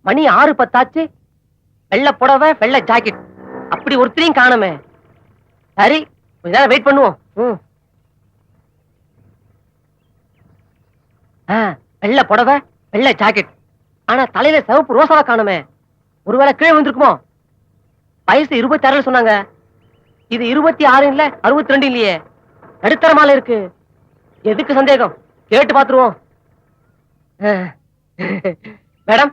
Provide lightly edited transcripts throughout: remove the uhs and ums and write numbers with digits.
மணி 6:10 ஆச்சு. வெள்ளை புடவை வெள்ளை ஜாக்கெட், அப்படி ஒருத்தரையும் காணுமே. சரி, கொஞ்ச நேரம் வெயிட் பண்ணுவோம். வெள்ளை புடவை வெள்ளை ஜாக்கெட், ஆனா தலையில சிவப்பு ரோசாவை காணுமே. ஒருவேளை கீழே வந்திருக்குமோ? வயசு 26 சொன்னாங்க. இது 26 இல்ல 62 இல்லையே, நடுத்தரமால இருக்கு. எதுக்கு சந்தேகம், கேட்டு பாத்துருவோம். மேடம்,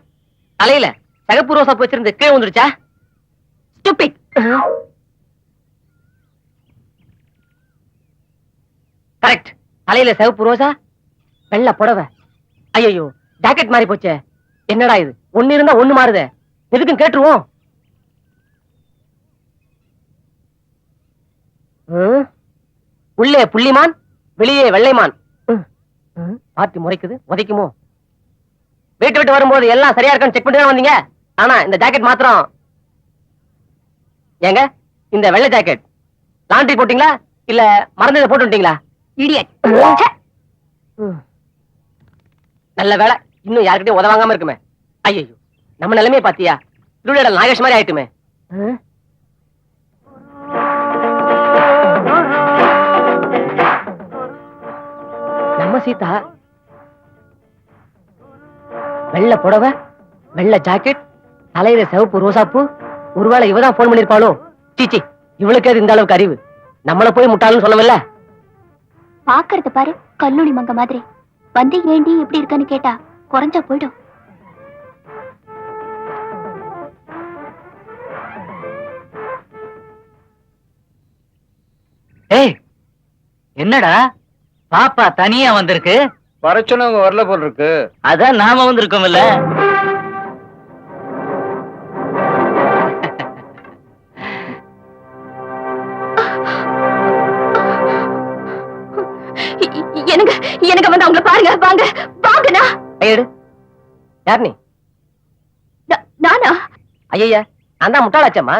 தலையில சிகப்பு ரோசா வச்சிருந்து கீழே வந்துடுச்சா? ஸ்டூபிட். கரெக்ட், தலையில சிவப்பு ரோசா வெள்ளை புடவை. ஐயோ, ஜாக்கெட் மாறி போச்சே. என்னடா இது, ஒண்ணு இருந்தா ஒண்ணு மாறுதே. எதுக்கும் கேட்டுருவோம். உள்ளே புள்ளிமான், வெளியே வெள்ளைமான். பார்ட்டி முறைக்குது, உதைக்குமோ? வீட்டு விட்டு வரும்போது எல்லாம் சரியா இருக்கான்னு செக் பண்ணி தான் வந்தீங்க. ஆனா இந்த ஜாக்கெட் மாத்திரம். ஏங்க, இந்த வெள்ளை ஜாக்கெட் லாண்டரி போட்டீங்களா இல்ல மறந்து போட்டு விட்டீங்களா? இடியட். நல்ல வேலை, இன்னும் யாருக்கிட்டையும் உதவாங்காம இருக்குமே. ஐயோ, நம்ம நிலைமையை பாத்தியா? திருவிழா நாகேஷ் மாதிரி ஆயிட்டுமே. நம்ம சீதா வெள்ளை புடவை வெள்ளை ஜாக்கெட், தலையில சிவப்பு ரோசாப்பூ. ஒருவேளை இவதான் போன் பண்ணிருப்பாளோ? சீச்சி, இவளுக்கு அது இந்த அளவுக்கு அறிவு. நம்மள போய் முட்டாளுன்னு சொல்லவில்ல. பாக்குறது பாரு, கல்லூரி மங்க மாதிரி. வந்து ஏண்டி எப்படி இருக்கன்னு கேட்டா குறைஞ்சா போயிடும். ஏய், என்னடா பாப்பா தனியா வந்திருக்கு? வரச்சொன்னவங்க வரல போல் இருக்கு. அதான் நாம வந்திருக்கோம் இல்ல. எனக்கு எனக்கு வந்து அவங்கள பாருங்க. வாங்க வாங்கண்ணா. கையெடு. யார் நீ? நானா? ஐயா, நான் தான் முட்டாளாச்சம்மா.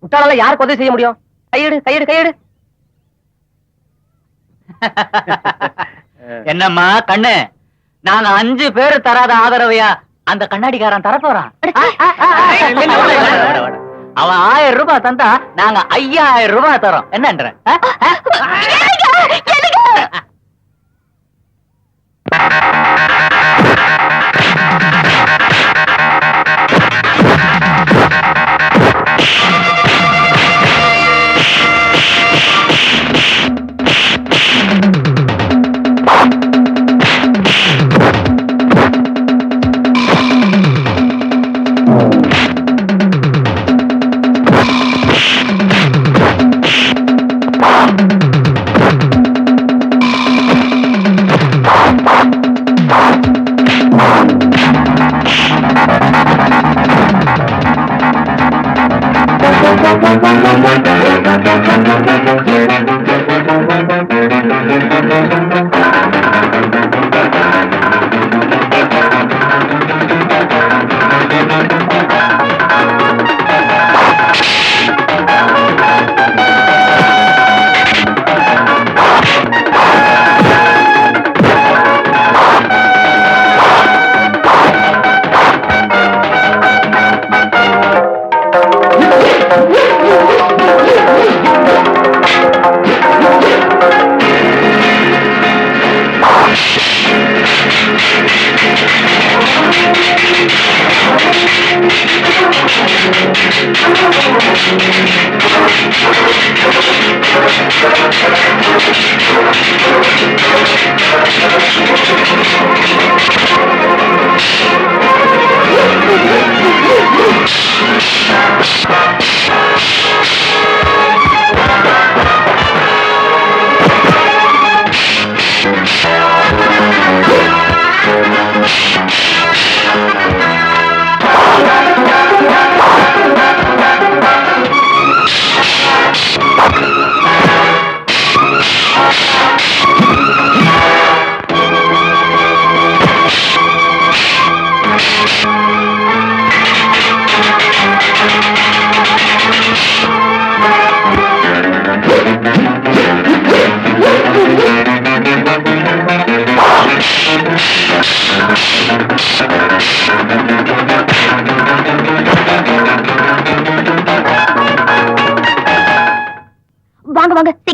முட்டாளால யாருக்கு உதவி செய்ய முடியும்? கையெடு கையெடு கையெடு. என்னம்மா கண்ணு, நாங்க 5 பேரு தராத ஆதரவையா அந்த கண்ணாடிக்காரன் தரப்போறான். அவன் 1000 ரூபாய் தந்தா நாங்க 5000 ரூபாய் தரோம். என்னன்ற?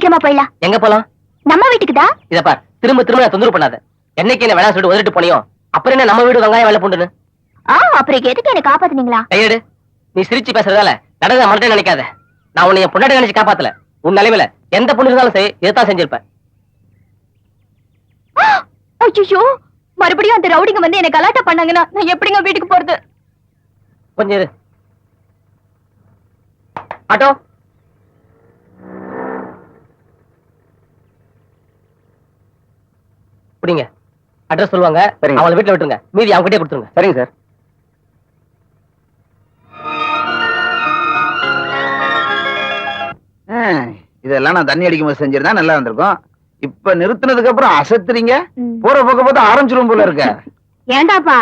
சீக்கிரமா போயிடலாம். எங்க போலாம்? நம்ம வீட்டுக்கு தான். இத பார், திரும்ப திரும்ப நான் தொந்தரவு பண்ணாத. என்னைக்கு என்ன வேணா சொல்லிட்டு உதறிட்டு போனியோ அப்புறம் என்ன நம்ம வீடு வெங்காயம் வெள்ள பூண்டுன்னு. அப்புறம் எதுக்கு என்ன காப்பாத்துனீங்களா? கையெடு. நீ சிரிச்சு பேசுறதால நடந்த மறட்டே நினைக்காத. நான் உன்னை என் பொண்டாட்டி நினைச்சு காப்பாத்தல. உன் நிலைமையில எந்த பொண்ணு இருந்தாலும் சரி இதைத்தான் செஞ்சிருப்பேன். ஐயோ, மறுபடியும் அந்த ரவுடிங்க வந்து என்ன கலாட்டா பண்ணாங்கன்னா நான் எப்படிங்க வீட்டுக்கு போறது? கொஞ்சம் இரு. ஆட்டோ. புடிங்க. அட்ரஸ் சொல்லுவாங்க. சரிங்க. அவளை வீட்டுல விட்டுருங்க. மீதி அவங்க கிட்டே கொடுத்துருங்க. சரிங்க சார். இதெல்லாம் நான் தண்ணி அடிக்கும்போது செஞ்சிருந்தா நல்லா இருந்திருக்கும். இப்ப நிறுத்தினதுக்கு அப்புறம் அசத்துறீங்க. போற பக்கம் பார்த்து ஆரம்பிச்சிரும் போல இருக்க. ஏண்டாப்பா,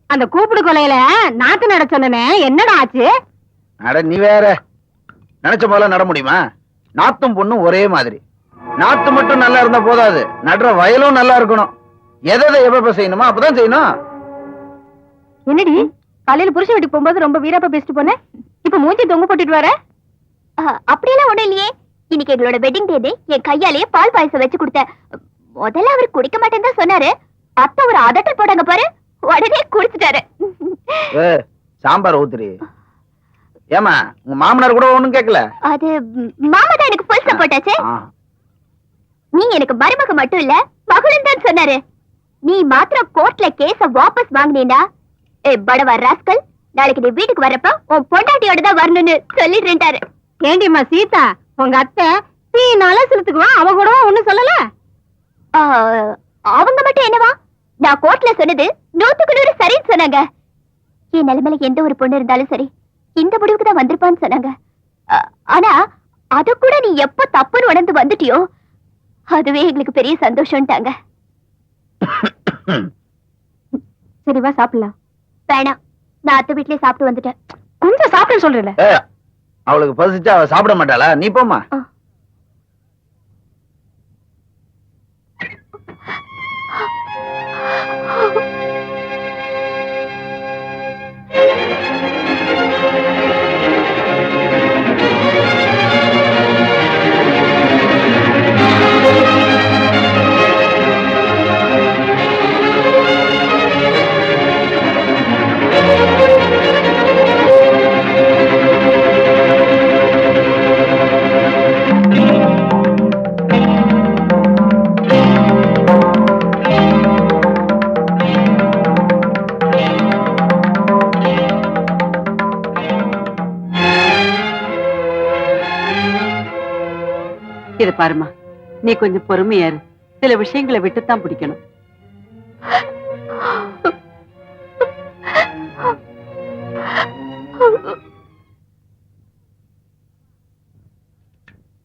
அந்த கூப்பிடு கொலையில நாத்து நட சொன்னனே என்னடா ஆச்சு? அட நீ வேற. நினைச்ச போல நட முடியுமா? நாத்தும் பொண்ணும் ஒரே மாதிரி. நாத்து மட்டும் நல்லா இருந்தா போதாது, நடுற வயலும் நல்லா இருக்கணும். எதை எப்ப செய்யணுமோ அப்பதான் செய்யணும். என்னடி காலையில புருஷன் வீட்டுக்கு போகும்போது ரொம்ப வீராப்பா பேசிட்டு போனேன், இப்ப மூஞ்சி தொங்க போட்டுட்டு வர? அப்படியெல்லாம் ஒண்ணும் இல்லையே. இன்னைக்கு எங்களோட வெட்டிங் டே. என் கையாலேயே பால் பாயசம் வச்சு கொடுத்தேன். முதல்ல அவர் குடிக்க மாட்டேன்னு தான் சொன்னாரு. அத்தை ஒரு அதட்டல் போட்டாங்க பாரு, உடனே குடிச்சிட்டாரு. சாம்பார் ஊத்துறி. ஏமா உங்க மாமனார் கூட ஒண்ணும் கேட்கல? அது மாமா தான் எனக்கு ஃபுல் சப்போர்ட் ஆச்சு. நீ எனக்கு மருமக மட்டும் இல்ல மகளும் தான் சொன்னாரு. நீ மாத்திரம் கோர்ட்ல கேஸ வாபஸ் வாங்கினீனா, படவா ராஸ்கல், நாளைக்கு நீ வீட்டுக்கு வரப்ப உன் பொண்டாட்டியோட தான் வரணும்னு சொல்லிடுறேன்டாரு. ஏண்டிம்மா சீதா, உங்க அத்தை தீ நாள செலுத்துக்குவா, அவ கூட ஒண்ணும் சொல்லல. அவங்க மட்டும் என்னவா, நான் கோர்ட்ல சொன்னது 100% சரின்னு சொன்னாங்க. என் நிலைமையில எந்த ஒரு பொண்ணு இருந்தாலும் சரி இந்த முடிவுக்கு தான் வந்திருப்பான்னு சொன்னாங்க. ஆனா அத கூட நீ எப்ப தப்புன்னு உணர்ந்து வந்துட்டியோ அதுவே எங்களுக்கு பெரிய சந்தோஷம்ட்டாங்க. சரி வா சாப்பிடலாம். வேணாம், நான் அத்தை வீட்லயே சாப்பிட்டு வந்துட்டேன். கொஞ்சம் சாப்பிட சொல்றேன். அவளுக்கு பசிச்சா அவ சாப்பிட மாட்டாளா? நீ போமா. இது பாருமா, நீ கொஞ்சம் பொறுமையா இரு. சில விஷயங்களை விட்டுத்தான் பிடிக்கணும்.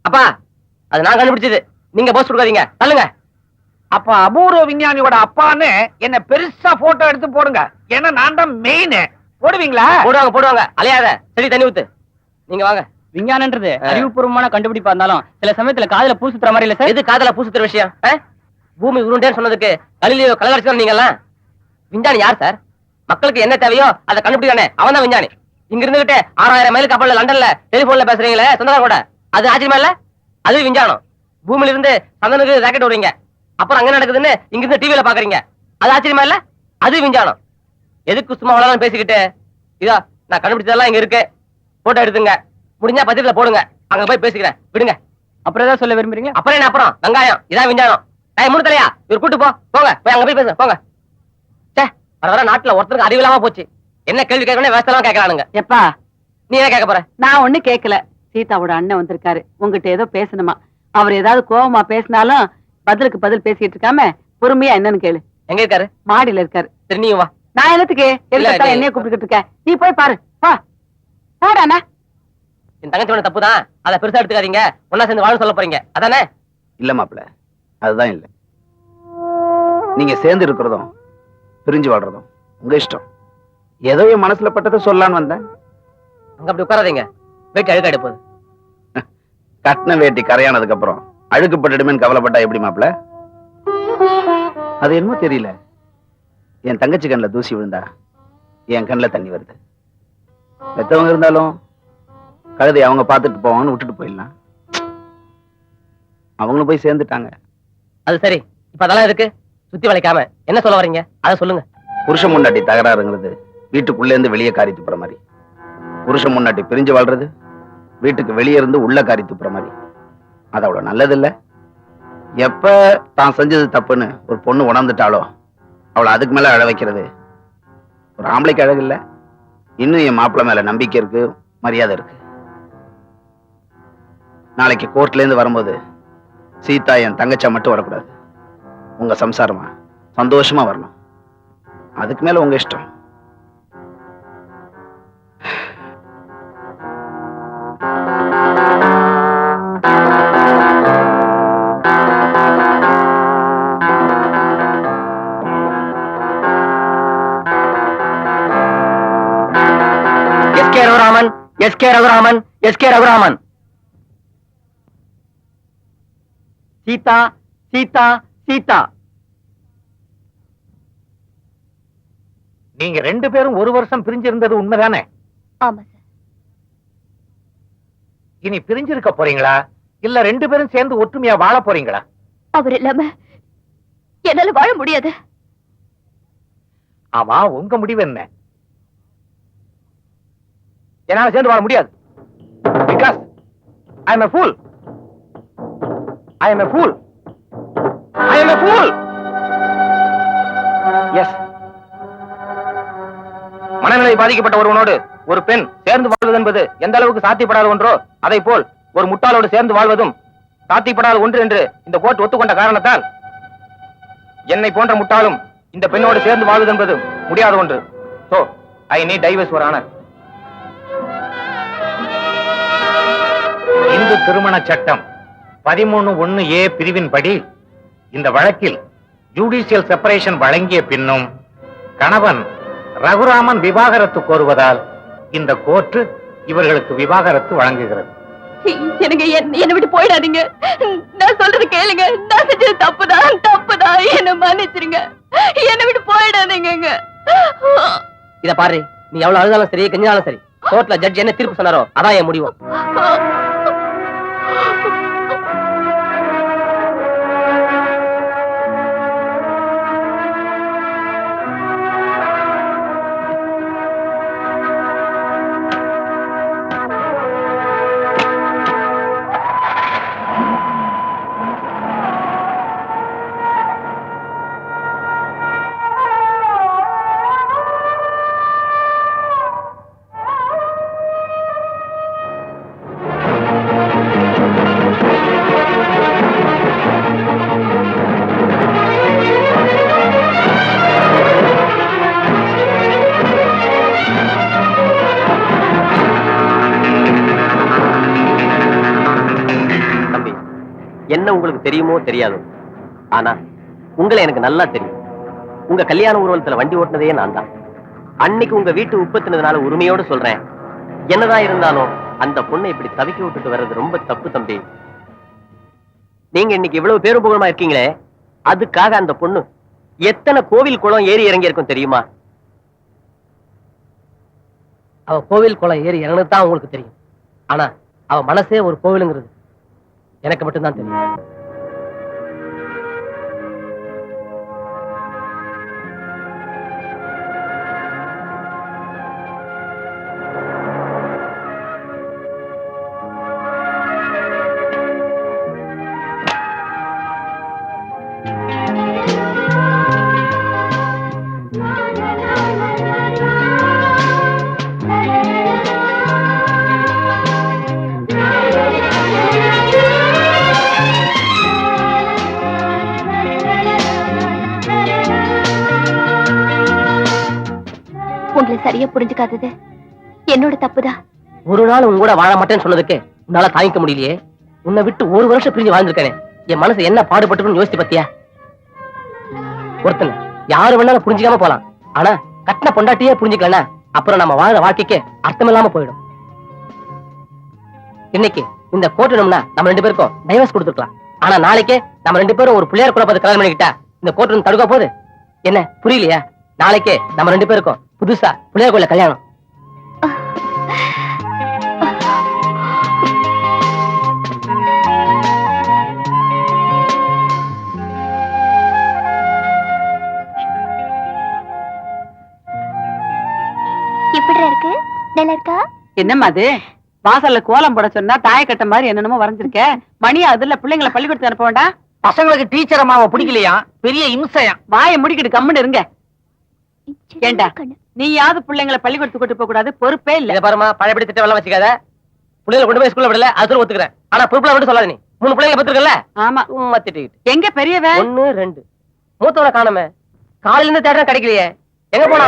அப்பா, அது நான் கண்டுபிடிச்சது. நீங்க போஸ்ட் கொடுக்காதீங்க, தள்ளுங்க. அப்ப அபூர்வ விஞ்ஞானியோட அப்பான்னு என்ன பெருசா போட்டோ எடுத்து போடுங்க. ஏன்னா நான் தான் மெயின். போடுவீங்களா? போடுவாங்க போடுவாங்க, அலையாத. சரி, தண்ணி ஊத்து. நீங்க வாங்க. விஞ்ஞானன்றது அறிவுபூர்வமான கண்டுபிடிப்பா இருந்தாலும் சில சமயத்துல காதுல பூ சுத்துற மாதிரி இல்ல சார். எது காதல பூ சுத்துற விஷயம்? பூமி உருண்டேன்னு சொன்னதுக்கு கலிலியோ கலகரிச்சு நீங்க எல்லாம். விஞ்ஞானி யார் சார்? மக்களுக்கு என்ன தேவையோ அதை கண்டுபிடிக்கானே அவன் தான் விஞ்ஞானி. இங்க இருந்துகிட்டே 6000 மைல் கப்பல்ல லண்டன்ல டெலிபோன்ல பேசுறீங்களே சொந்தக்கார கூட, அது ஆச்சரியமா இல்ல? அது விஞ்ஞானம். பூமியில இருந்து சந்தனுக்கு ராக்கெட் விடுறீங்க, அப்புறம் அங்க நடக்குதுன்னு இங்க இருந்து டிவில பாக்குறீங்க, அது ஆச்சரியமா இல்ல? அது விஞ்ஞானம். எதுக்கு சும்மா அவ்வளவு பேசிக்கிட்டு? இதா நான் கண்டுபிடிச்சதெல்லாம் இங்க இருக்கு, போட்டோ எடுத்துங்க. முடிஞ்சா பத்திரில போடுங்க, அங்க போய் பேசிக்கிறேன், விடுங்க. அப்புறம் ஏதாவது சொல்ல விரும்புறீங்க? அப்புறம் என்ன? அப்புறம் வெங்காயம், இதான் விஞ்ஞானம். மூணு தலையா இவர் கூட்டு போங்க, போய் அங்க போய் பேச போங்க. வர வர நாட்டுல ஒருத்தருக்கு அறிவில்லாம போச்சு. என்ன கேள்வி கேட்கணும் வேஸ்டெல்லாம் கேட்கறானுங்க. எப்பா, நீ என்ன கேட்க போற? நான் ஒண்ணு கேட்கல. சீதாவோட அண்ணன் வந்திருக்காரு, உங்ககிட்ட ஏதோ பேசணுமா. அவர் ஏதாவது கோவமா பேசினாலும் பதிலுக்கு பதில் பேசிட்டு இருக்காம பொறுமையா என்னன்னு கேளு. எங்க இருக்காரு? மாடியில இருக்காரு. சரி, நீ வா. நான் என்னத்துக்கு என்னைய கூப்பிட்டு இருக்க? நீ போய் பாரு. போடாண்ணா. என் தங்கச்சி தப்புதான், அதை பெருசா எடுத்துக்காதீங்க. ஒன்னா சேர்ந்து வாழ சொல்ல போறீங்க, அதானே? இல்ல மாப்பிள்ள, அதுதான் இல்ல. நீங்க சேர்ந்து இருக்கிறதும் பிரிஞ்சு வாழ்றதும் உங்க இஷ்டம். ஏதோ என் மனசுல பட்டதை சொல்லலான்னு வந்தேன். அங்க அப்படி உட்காராதீங்க, வேட்டி அழுக்காயிட போகுது. கட்டின வேட்டி கரையானதுக்கு அப்புறம் அழுக்குப்பட்டுடுமேன்னு கவலைப்பட்டா எப்படி மாப்பிள்ள? அது என்னமோ தெரியல, என் தங்கச்சி கண்ணில் தூசி விழுந்தா என் கண்ணில் தண்ணி வருது. பெத்தவங்க இருந்தாலும் கழுதை அவங்க பார்த்துட்டு போவாங்கன்னு விட்டுட்டு போயிடலாம். அவங்களும் போய் சேர்ந்துட்டாங்க. அது சரி, இப்ப அதெல்லாம் இருக்கு சுத்தி வளைக்காம என்ன சொல்ல வர்றீங்க அதை சொல்லுங்க. புருஷன் முன்னாடி தகராறுங்கிறது வீட்டுக்குள்ளே இருந்து வெளியே காரி துப்புற மாதிரி, புருஷன் முன்னாடி பிரிஞ்சு வாழ்றது வீட்டுக்கு வெளியே இருந்து உள்ள காரி துப்புற மாதிரி. அது அவ்வளவு நல்லது இல்ல. எப்ப தான் செஞ்சது தப்புன்னு ஒரு பொண்ணு உணர்ந்துட்டாலோ அவளை அதுக்கு மேல அழ வைக்கிறது ஒரு ஆம்பளைக்கு அழகு இல்ல. இன்னும் என் மாப்பிள்ளை மேல நம்பிக்கை இருக்கு, மரியாதை இருக்கு. நாளைக்கு கோர்ட்ல இருந்து வரும்போது சீதா என் தங்கச்சா மட்டும் வரக்கூடாது, உங்க சம்சாரமா சந்தோஷமா வரணும். அதுக்கு மேல உங்க இஷ்டம். S K Raghuraman, S K Raghuraman, S K Raghuraman. Seetha, Seetha, Seetha. நீங்க 2 பேரும் 1 வருஷம் பிரிஞ்சிருந்தது உண்மைதானே? ஆமா சார். இனி பிரிஞ்சிருக்க போறீங்களா இல்ல 2 பேரும் சேர்ந்து ஒற்றுமையா வாழ போறீங்களா? அவர் இல்லாம என்னால வாழ முடியாது. ஆமா, உங்க முடிவு என்ன? என்னால சேர்ந்து வாழ முடியாது. Because I am a fool. I am a fool. I am a fool. Yes. மனநிலை பாதிக்கப்பட்ட ஒருவனோடு ஒரு பெண் சேர்ந்து வாழ்வது என்பது எந்த அளவுக்கு சாத்தியப்படாத ஒன்றோ அதை போல் ஒரு முட்டாளோடு சேர்ந்து வாழ்வதும் சாத்தியப்படாத ஒன்று என்று இந்த கோர்ட் ஒத்துக்கொண்ட காரணத்தால் என்னை போன்ற முட்டாளும் இந்த பெண்ணோடு சேர்ந்து வாழ்வது என்பது முடியாத ஒன்று. So I need divorce, Your Honor. Hindu திருமண சட்டம் 13(1)A பிரிவின்படி இந்த வழக்கில் ஜுடிஷியல் செப்பரேஷன் வழங்கிய பின்னும் கணவன் ரகுராமன் விவாகரத்து கோருவதால் இந்த கோர்ட் இவர்களுக்கு விவாகரத்து வழங்குகிறது. எனக்கு என்ன விட்டு போயிடாதீங்க. நான் சொல்றது கேளுங்க. நான் செஞ்சது தப்புதான், தப்புதான். என்ன மன்னிச்சிருங்க. என்ன விட்டு போயிடாதீங்க. இத பாரு, நீ எவ்வளவு அழுதாலும் சரி கெஞ்சாலும் சரி கோர்ட்ல ஜட்ஜ் என்ன தீர்ப்பு சொன்னாரோ அதான் என் முடிவு. என்ன உங்களுக்கு தெரியுமோ தெரியாதோ, ஆனா உங்களை எனக்கு நல்லா தெரியும். உங்க கல்யாண ஊர்வலத்துல வண்டி ஓட்டுனதே நான் தான். அன்னைக்கு உங்க வீட்டு உப்பத்தினதுனால உரிமையோடு சொல்றேன், என்னதான் இருந்தாலும் அந்த பொண்ணை இப்படி தவிக்க விட்டுட்டு வர்றது ரொம்ப தப்பு தம்பி. நீங்க இன்னைக்கு இவ்வளவு பேரும் புகழமா இருக்கீங்களே, அதுக்காக அந்த பொண்ணு எத்தனை கோவில் குளம் ஏறி இறங்கி இருக்கும் தெரியுமா? அவ கோவில் குளம் ஏறி இறங்குதான் உங்களுக்கு தெரியும். ஆனா அவ மனசே ஒரு கோவிலுங்கிறது எனக்கு மட்டும்தான் தெரியும். உங்களை சரியா புரிஞ்சுக்காதது என்னோட தப்புதான். ஒரு நாள் உங்க கூட வாழ மாட்டேன்னு சொன்னதுக்கு உன்னால தாங்கிக்க முடியலையே. உன்னை விட்டு 1 வருஷம் பிரிஞ்சு வாழ்ந்திருக்கேனே, என் மனசு என்ன பாடுபட்டுன்னு யோசிச்சு பத்தியா? ஒருத்தன் யாரு வேணாலும் புரிஞ்சுக்காம போலாம், ஆனா கட்டின பொண்டாட்டியே புரிஞ்சுக்கலன்னா அப்புறம் நம்ம வாழ வாழ்க்கைக்கு அர்த்தம் இல்லாம போயிடும். இன்னைக்கு இந்த கோர்ட்டுனா நம்ம 2 பேருக்கும் டைவர்ஸ் கொடுத்துக்கலாம். ஆனா நாளைக்கே நம்ம 2 பேரும் ஒரு பிள்ளையார் கூட பார்த்து கல்யாணம் பண்ணிக்கிட்டா இந்த கோர்ட்டு தடுக்க போகுது. என்ன புரியலையா? நாளைக்கே நம்ம 2 பேருக்கும் புதுசா பிள்ளையார் கோயில கல்யாணம். இருக்கு நல்லா இருக்கா? என்னம்மா அது வாசல்ல கோலம் போட சொன்னா தாயக்கட்ட மாதிரி என்னென்னமோ வரைஞ்சிருக்க. மணி அதுல பிள்ளைங்களை பள்ளிக்கூடத்துக்கு அனுப்ப வேண்டாம். பசங்களுக்கு டீச்சர் அம்மாவை பிடிக்கலையா? பெரிய இம்சையா? வாயை முடிக்கிட்டு கம்முன்னு இருங்க. சின்ன ஏண்டா? கண்ணு. நீயாவது பிள்ளைங்களை பள்ளிக்கூடத்துக்கு கூட்டு போக கூடாது, பொறுப்பே இல்ல. இத பாருமா, பழையபடி திட்டம் எல்லாம் வச்சுக்காத. பிள்ளைகளை கொண்டு போய் ஸ்கூல்ல விடல, அது ஒத்துக்கிறேன். ஆனா பொறுப்புல மட்டும் சொல்லாத. நீ 3 பிள்ளைங்களை பத்திருக்கல, ஆமா. சும்மா திட்டிக்கிட்டு. எங்க பெரியவன்? 1 2 மூத்தவனை காணுமே. காலையில இருந்து தேடுறேன், கிடைக்கலையே. எங்க போனா?